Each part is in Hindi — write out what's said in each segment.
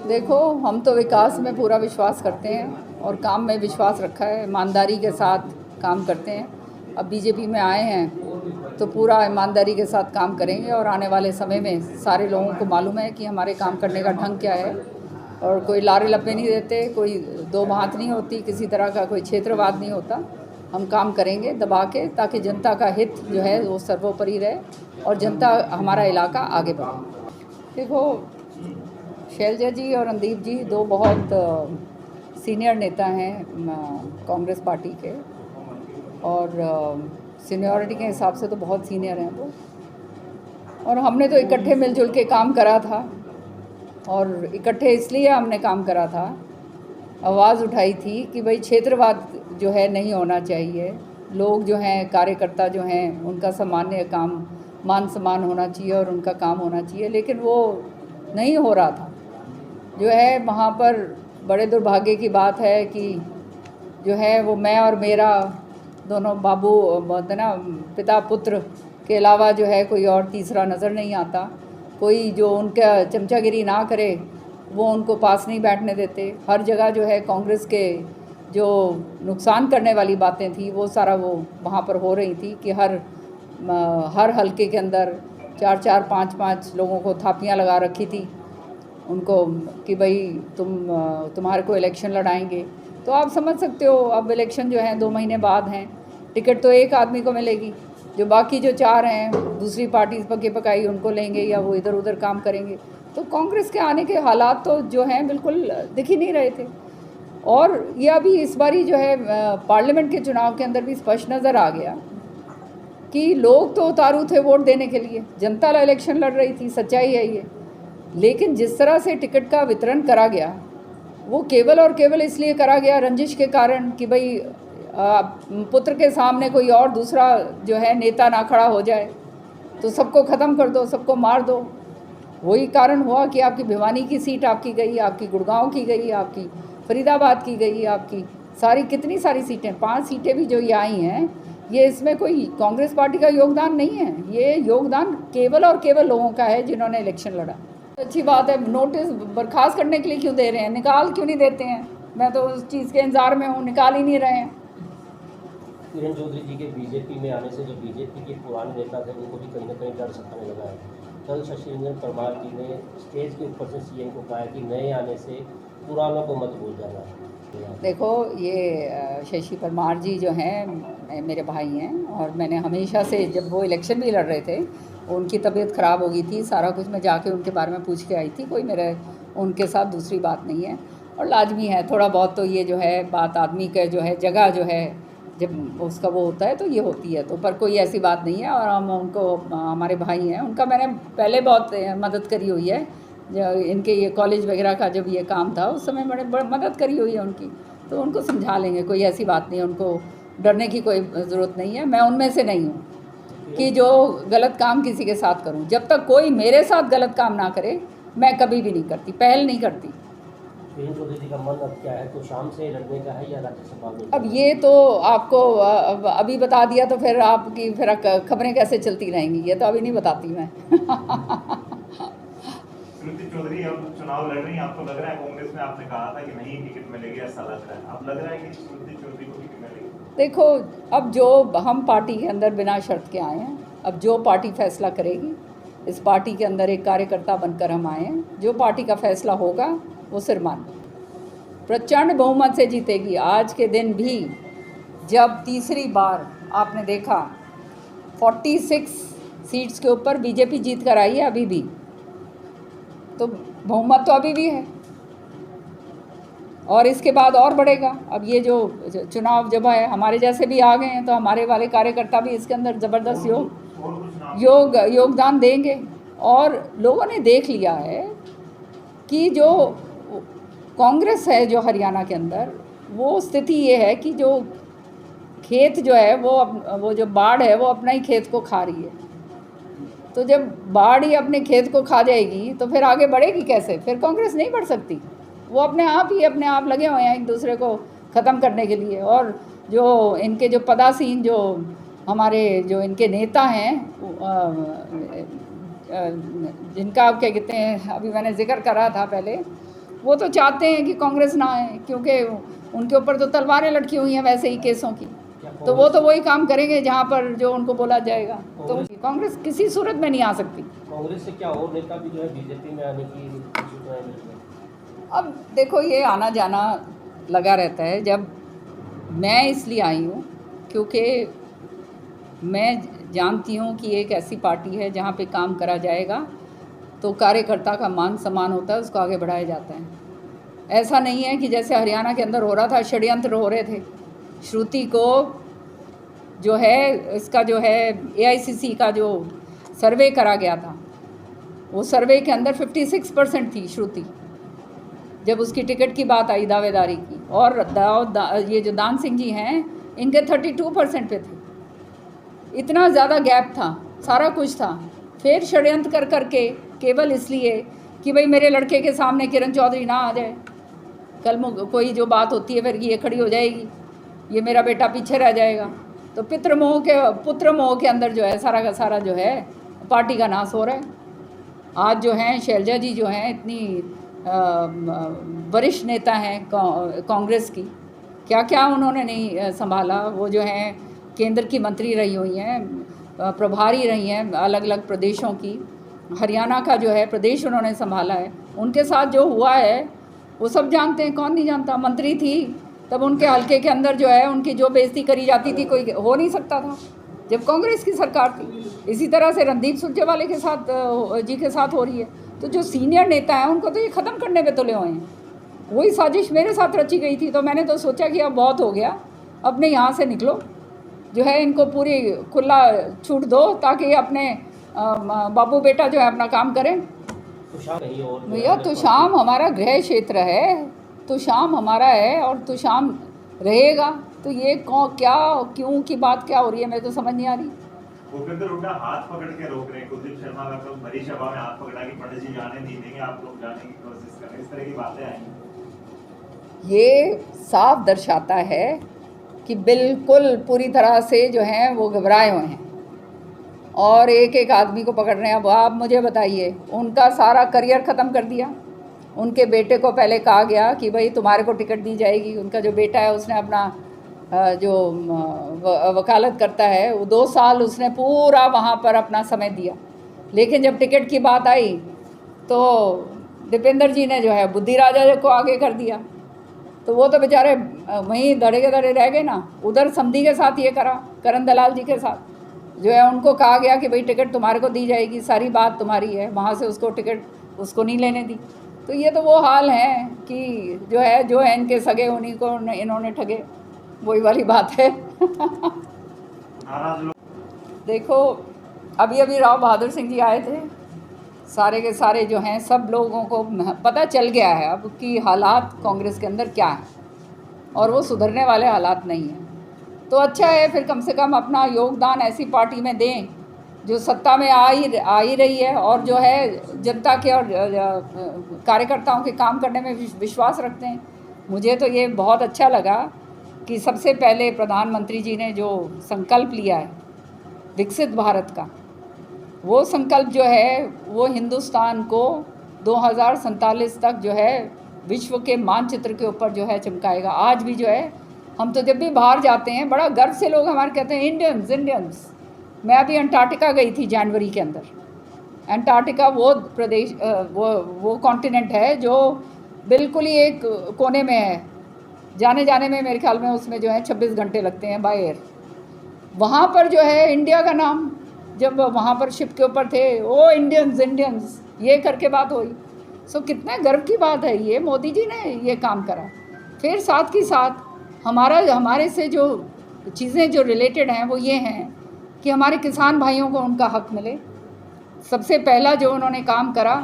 देखो, हम तो विकास में पूरा विश्वास करते हैं और काम में विश्वास रखा है, ईमानदारी के साथ काम करते हैं। अब बीजेपी में आए हैं तो पूरा ईमानदारी के साथ काम करेंगे और आने वाले समय में सारे लोगों को मालूम है कि हमारे काम करने का ढंग क्या है और कोई लारे लप्पे नहीं देते, कोई दो बात नहीं होती, किसी तरह का कोई क्षेत्रवाद नहीं होता। हम काम करेंगे दबा के ताकि जनता का हित जो है वो सर्वोपरि रहे और जनता हमारा इलाका आगे बढ़े। देखो, शैलजा जी और रणदीप जी दो बहुत सीनियर नेता हैं कांग्रेस पार्टी के और सीनियरिटी के हिसाब से तो बहुत सीनियर हैं वो, और हमने तो इकट्ठे मिलजुल के काम करा था और इकट्ठे इसलिए हमने काम करा था, आवाज़ उठाई थी कि भाई क्षेत्रवाद जो है नहीं होना चाहिए, लोग जो हैं कार्यकर्ता जो हैं उनका सामान्य काम मान सम्मान होना चाहिए और उनका काम होना चाहिए, लेकिन वो नहीं हो रहा था। जो है वहाँ पर बड़े दुर्भाग्य की बात है कि जो है वो मैं और मेरा दोनों बाबू ना पिता पुत्र के अलावा जो है कोई और तीसरा नज़र नहीं आता। कोई जो उनका चमचागिरी ना करे वो उनको पास नहीं बैठने देते। हर जगह जो है कांग्रेस के जो नुकसान करने वाली बातें थी वो सारा वो वहाँ पर हो रही थी कि हर हलके के अंदर 4-4, 5-5 लोगों को थापियाँ लगा रखी थी उनको कि भाई तुम्हारे को इलेक्शन लड़ाएंगे। तो आप समझ सकते हो, अब इलेक्शन जो है 2 महीने बाद हैं, टिकट तो एक आदमी को मिलेगी, जो बाकी जो 4 हैं दूसरी पार्टी पके पकाई उनको लेंगे या वो इधर उधर काम करेंगे। तो कांग्रेस के आने के हालात तो जो हैं बिल्कुल दिख ही नहीं रहे थे। और ये अभी इस बारी जो है पार्लियामेंट के चुनाव के अंदर भी स्पष्ट नज़र आ गया कि लोग तो उतारू थे वोट देने के लिए, जनता इलेक्शन लड़ रही थी, सच्चाई है ये। लेकिन जिस तरह से टिकट का वितरण करा गया वो केवल और केवल इसलिए करा गया रंजिश के कारण कि भाई पुत्र के सामने कोई और दूसरा जो है नेता ना खड़ा हो जाए तो सबको ख़त्म कर दो, सबको मार दो। वही कारण हुआ कि आपकी भिवानी की सीट आपकी गई, आपकी गुड़गांव की गई, आपकी फरीदाबाद की गई, आपकी सारी कितनी सारी सीटें, 5 सीटें भी जो ये आई हैं, ये इसमें कोई कांग्रेस पार्टी का योगदान नहीं है। ये योगदान केवल और केवल लोगों का है जिन्होंने इलेक्शन लड़ा। अच्छी बात है, नोटिस बर्खास्त करने के लिए क्यों दे रहे हैं, निकाल क्यों नहीं देते हैं? मैं तो उस चीज़ के इंतज़ार में हूँ, निकाल ही नहीं रहे हैं। किरण चौधरी जी के बीजेपी में आने से जो बीजेपी के पुराने नेता थे उनको भी कहीं ना कहीं डर सताने लगा है। कल शशि रंजन परमार जी ने स्टेज के ऊपर से सीएम को कहा कि नए आने से पुरानों को मत भूल जाना। देखो, ये शशि परमार जी जो हैं मेरे भाई हैं और मैंने हमेशा से, जब वो इलेक्शन भी लड़ रहे थे उनकी तबीयत ख़राब हो गई थी, सारा कुछ मैं जाके उनके बारे में पूछ के आई थी, कोई मेरे उनके साथ दूसरी बात नहीं है। और लाजमी है थोड़ा बहुत तो ये जो है बात आदमी का जो है जगह जो है जब उसका वो होता है तो ये होती है, तो पर कोई ऐसी बात नहीं है। और हम उनको, हमारे भाई हैं, उनका मैंने पहले बहुत मदद करी हुई है, जो इनके ये कॉलेज वगैरह का जब ये काम था उस समय बड़े मदद करी हुई है उनकी, तो उनको समझा लेंगे, कोई ऐसी बात नहीं है, उनको डरने की कोई ज़रूरत नहीं है। मैं उनमें से नहीं हूँ कि जो गलत काम किसी के साथ करूं। जब तक कोई मेरे साथ गलत काम ना करे मैं कभी भी नहीं करती, पहल नहीं करती। किरण चौधरी जी का मन अब क्या है, तो शाम से लड़ने का है या राज्यसभा में? अब ये तो आपको अभी बता दिया तो फिर आपकी फिर खबरें कैसे चलती रहेंगी, ये तो अभी नहीं बताती मैं। स्मृति चौधरी अब चुनाव लड़ रही हैं, आपको लग रहा है कांग्रेस में आपने कहा था कि नहीं टिकट मिलेगी, ऐसा लग रहा है, अब लग रहा है कि स्मृति चौधरी को टिकट मिलेगी? देखो, अब जो हम पार्टी के अंदर बिना शर्त के आए हैं, अब जो पार्टी फैसला करेगी, इस पार्टी के अंदर एक कार्यकर्ता बनकर हम आए हैं, जो पार्टी का फैसला होगा वो सिर मान प्रचंड बहुमत से जीतेगी। आज के दिन भी जब तीसरी बार आपने देखा 46 सीट्स के ऊपर बीजेपी जीत कर आई है, अभी भी तो बहुमत तो अभी भी है और इसके बाद और बढ़ेगा। अब ये जो चुनाव जब है, हमारे जैसे भी आ गए हैं तो हमारे वाले कार्यकर्ता भी इसके अंदर ज़बरदस्त योगदान देंगे। और लोगों ने देख लिया है कि जो कांग्रेस है जो हरियाणा के अंदर, वो स्थिति ये है कि जो खेत जो है वो जो बाढ़ है वो अपना ही खेत को खा रही है। तो जब बाढ़ ही अपने खेत को खा जाएगी तो फिर आगे बढ़ेगी कैसे? फिर कांग्रेस नहीं बढ़ सकती। वो अपने आप लगे हुए हैं एक दूसरे को ख़त्म करने के लिए। और जो इनके जो पदासीन जो हमारे जो इनके नेता हैं जिनका आप क्या कहते हैं, अभी मैंने जिक्र करा था पहले, वो तो चाहते हैं कि कांग्रेस ना आए, क्योंकि उनके ऊपर तो तलवारें लटकी हुई हैं वैसे ही केसों की। तो वो तो वही काम करेंगे जहाँ पर जो उनको बोला जाएगा। तो कांग्रेस किसी सूरत में नहीं आ सकती। कांग्रेस से क्या और नेता भी जो है बीजेपी में आने की सूचनाएं मिल रही हैं? अब देखो, ये आना जाना लगा रहता है। जब मैं इसलिए आई हूँ क्योंकि मैं जानती हूँ कि एक ऐसी पार्टी है जहाँ पे काम करा जाएगा तो कार्यकर्ता का मान सम्मान होता है, उसको आगे बढ़ाया जाता है। ऐसा नहीं है कि जैसे हरियाणा के अंदर हो रहा था, षड्यंत्र हो रहे थे। श्रुति को जो है, इसका जो है AICC का जो सर्वे करा गया था, वो सर्वे के अंदर 56% थी श्रुति जब उसकी टिकट की बात आई दावेदारी की। और ये जो दान सिंह जी हैं, इनके 32% पे थे। इतना ज़्यादा गैप था, सारा कुछ था। फिर षड्यंत्र कर करके केवल इसलिए कि भाई मेरे लड़के के सामने किरण चौधरी ना आ जाए, कल कोई जो बात होती है फिर ये खड़ी हो जाएगी, ये मेरा बेटा पीछे रह जाएगा। तो पुत्र मोह के अंदर जो है सारा का सारा जो है पार्टी का नाश हो रहा है। आज जो हैं शैलजा जी जो हैं, इतनी वरिष्ठ नेता हैं कांग्रेस की, क्या क्या उन्होंने नहीं संभाला। वो जो हैं केंद्र की मंत्री रही हुई हैं, प्रभारी रही हैं अलग अलग प्रदेशों की। हरियाणा का जो है प्रदेश उन्होंने संभाला है। उनके साथ जो हुआ है वो सब जानते हैं, कौन नहीं जानता। मंत्री थी तब उनके हलके के अंदर जो है उनकी जो बेइज्जती करी जाती थी, कोई हो नहीं सकता था जब कांग्रेस की सरकार थी। इसी तरह से रणदीप सुरजेवाला के साथ जी के साथ हो रही है। तो जो सीनियर नेता हैं उनको तो ये ख़त्म करने पे तुले हुए हैं। वही साजिश मेरे साथ रची गई थी, तो मैंने तो सोचा कि अब बहुत हो गया, अपने यहाँ से निकलो, जो है इनको पूरी खुला छूट दो ताकि ये अपने बाबू बेटा जो है अपना काम करें। भैया तुशाम हमारा गृह क्षेत्र है, तुशाम हमारा है और तुशाम रहेगा। तो ये क्या क्यों की बात क्या हो रही है, मैं तो समझ नहीं आ रही। भूपेंद्र हुड्डा हाथ पकड़ के रोक रहे हैं। कुलदीप शर्मा का तो बड़ी सभा में हाथ पकड़ा कि पंडित जी जाने नहीं देंगे, आप लोग जाने की कोशिश कर रहे हैं, इस तरह की बातें आई। ये साफ दर्शाता है कि बिल्कुल पूरी तरह से जो हैं वो घबराए हुए हैं और एक एक आदमी को पकड़ रहे हैं। अब आप मुझे बताइए, उनका सारा करियर ख़त्म कर दिया। उनके बेटे को पहले कहा गया कि भाई तुम्हारे को टिकट दी जाएगी। उनका जो बेटा है उसने अपना जो वकालत करता है, वो 2 साल उसने पूरा वहाँ पर अपना समय दिया। लेकिन जब टिकट की बात आई तो दीपेंद्र जी ने जो है बुद्धि राजा को आगे कर दिया। तो वो तो बेचारे वहीं धड़े के धड़े रह गए ना। उधर समधी के साथ ये करा, करण दलाल जी के साथ जो है उनको कहा गया कि भाई टिकट तुम्हारे को दी जाएगी, सारी बात तुम्हारी है। वहाँ से उसको टिकट उसको नहीं लेने दी। तो ये तो वो हाल है कि जो है इनके सगे उन्हीं को इन्होंने ठगे, वही वाली बात है। देखो, अभी राव बहादुर सिंह जी आए थे, सारे के सारे जो हैं सब लोगों को पता चल गया है अब कि हालात कांग्रेस के अंदर क्या है और वो सुधरने वाले हालात नहीं हैं। तो अच्छा है, फिर कम से कम अपना योगदान ऐसी पार्टी में दें जो सत्ता में आ ही रही है और जो है जनता के और कार्यकर्ताओं के काम करने में विश्वास रखते हैं। मुझे तो ये बहुत अच्छा लगा कि सबसे पहले प्रधानमंत्री जी ने जो संकल्प लिया है विकसित भारत का, वो संकल्प जो है वो हिंदुस्तान को 2047 तक जो है विश्व के मानचित्र के ऊपर जो है चमकाएगा। आज भी जो है हम तो जब भी बाहर जाते हैं बड़ा गर्व से लोग हमारे कहते हैं इंडियंस। मैं अभी अंटार्कटिका गई थी जनवरी के अंदर। अंटार्कटिका वो प्रदेश वो कॉन्टिनेंट है जो बिल्कुल ही एक कोने में है। जाने में मेरे ख्याल में उसमें जो है 26 घंटे लगते हैं बाय एयर। वहाँ पर जो है इंडिया का नाम जब वहाँ पर शिप के ऊपर थे, ओ इंडियंस ये करके बात हुई। सो कितना गर्व की बात है, ये मोदी जी ने ये काम करा। फिर साथ ही साथ हमारे से जो चीज़ें जो रिलेटेड हैं वो ये हैं कि हमारे किसान भाइयों को उनका हक मिले। सबसे पहला जो उन्होंने काम करा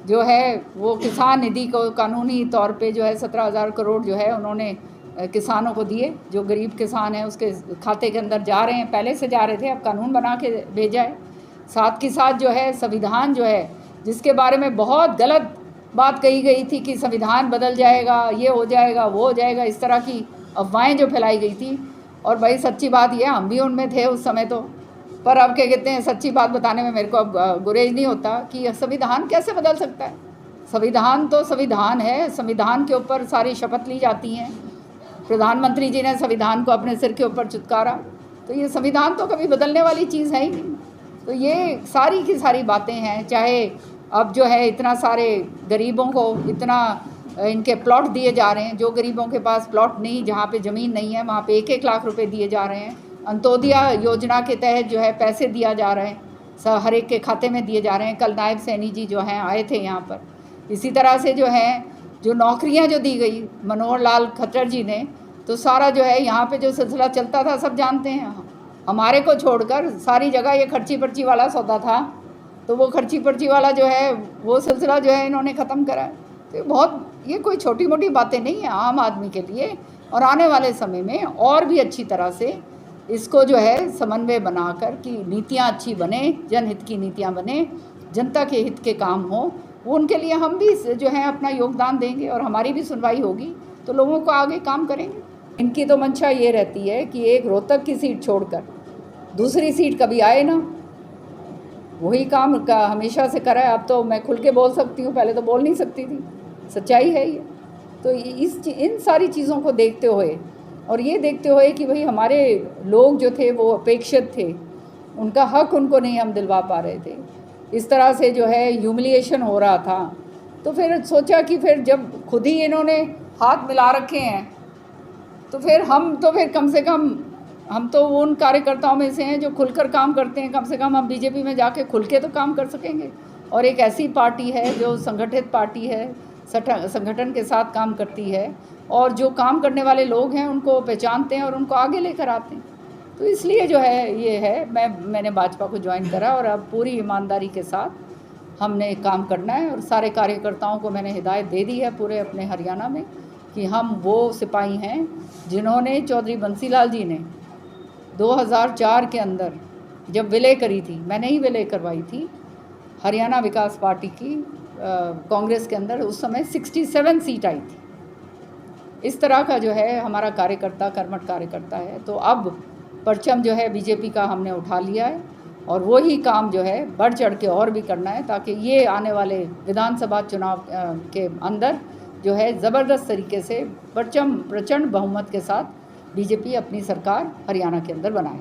जो है वो किसान निधि को कानूनी तौर पे जो है 17,000 करोड़ जो है उन्होंने किसानों को दिए। जो गरीब किसान हैं उसके खाते के अंदर जा रहे हैं, पहले से जा रहे थे, अब कानून बना के भेजा है। साथ ही साथ जो है संविधान जो है जिसके बारे में बहुत गलत बात कही गई थी कि संविधान बदल जाएगा, ये हो जाएगा, वो हो जाएगा, इस तरह की अफवाहें जो फैलाई गई थी, और भाई सच्ची बात ये, हम भी उनमें थे उस समय तो, पर अब क्या कहते हैं, सच्ची बात बताने में मेरे को अब गुरेज नहीं होता कि संविधान कैसे बदल सकता है। संविधान तो संविधान है, संविधान के ऊपर सारी शपथ ली जाती हैं। प्रधानमंत्री जी ने संविधान को अपने सिर के ऊपर चुटकारा, तो ये संविधान तो कभी बदलने वाली चीज़ है ही नहीं। तो ये सारी की सारी बातें हैं। चाहे अब जो है इतना सारे गरीबों को इतना इनके प्लॉट दिए जा रहे हैं, जो गरीबों के पास प्लॉट नहीं, जहाँ पे ज़मीन नहीं है, वहाँ पे 1-1 लाख रुपए दिए जा रहे हैं। अंत्योदय योजना के तहत जो है पैसे दिया जा रहे हैं, हर एक के खाते में दिए जा रहे हैं। कल नायब सैनी जी जो हैं आए थे यहाँ पर। इसी तरह से जो है जो नौकरियाँ जो दी गई मनोहर लाल खट्टर जी ने, तो सारा जो है यहाँ पे जो सिलसिला चलता था सब जानते हैं। हमारे को छोड़कर सारी जगह ये खर्ची पर्ची वाला सौदा था, तो वो खर्ची पर्ची वाला जो है वो सिलसिला जो है इन्होंने ख़त्म करा। तो बहुत ये कोई छोटी मोटी बातें नहीं है आम आदमी के लिए। और आने वाले समय में और भी अच्छी तरह से इसको जो है समन्वय बनाकर कि नीतियाँ अच्छी बने, जनहित की नीतियाँ बने, जनता के हित के काम हो, वो उनके लिए हम भी जो है अपना योगदान देंगे और हमारी भी सुनवाई होगी तो लोगों को आगे काम करेंगे। इनकी तो मंशा ये रहती है कि एक रोहतक की सीट छोड़कर दूसरी सीट कभी आए ना, वही काम का हमेशा से करा है। अब तो मैं खुल के बोल सकती हूँ, पहले तो बोल नहीं सकती थी, सच्चाई है ये। तो इन सारी चीज़ों को देखते हुए और ये देखते हुए कि भाई हमारे लोग जो थे वो अपेक्षित थे, उनका हक उनको नहीं हम दिलवा पा रहे थे, इस तरह से जो है ह्यूमिलिएशन हो रहा था, तो फिर सोचा कि फिर जब खुद ही इन्होंने हाथ मिला रखे हैं तो फिर हम तो फिर कम से कम हम तो उन कार्यकर्ताओं में से हैं जो खुलकर काम करते हैं। कम से कम हम बीजेपी में जाके खुल के तो काम कर सकेंगे। और एक ऐसी पार्टी है जो संगठित पार्टी है, संगठन के साथ काम करती है और जो काम करने वाले लोग हैं उनको पहचानते हैं और उनको आगे लेकर आते हैं। तो इसलिए जो है ये है, मैंने भाजपा को ज्वाइन करा और अब पूरी ईमानदारी के साथ हमने काम करना है। और सारे कार्यकर्ताओं को मैंने हिदायत दे दी है पूरे अपने हरियाणा में कि हम वो सिपाही हैं जिन्होंने चौधरी बंसीलाल जी ने 2004 के अंदर जब विलय करी थी, मैंने ही विलय करवाई थी हरियाणा विकास पार्टी की कांग्रेस के अंदर, उस समय 67 सीट आई थी। इस तरह का जो है हमारा कार्यकर्ता कर्मठ कार्यकर्ता है। तो अब परचम जो है बीजेपी का हमने उठा लिया है और वही काम जो है बढ़ चढ़ के और भी करना है ताकि ये आने वाले विधानसभा चुनाव के अंदर जो है ज़बरदस्त तरीके से प्रचंड बहुमत के साथ बीजेपी अपनी सरकार हरियाणा के अंदर बनाए।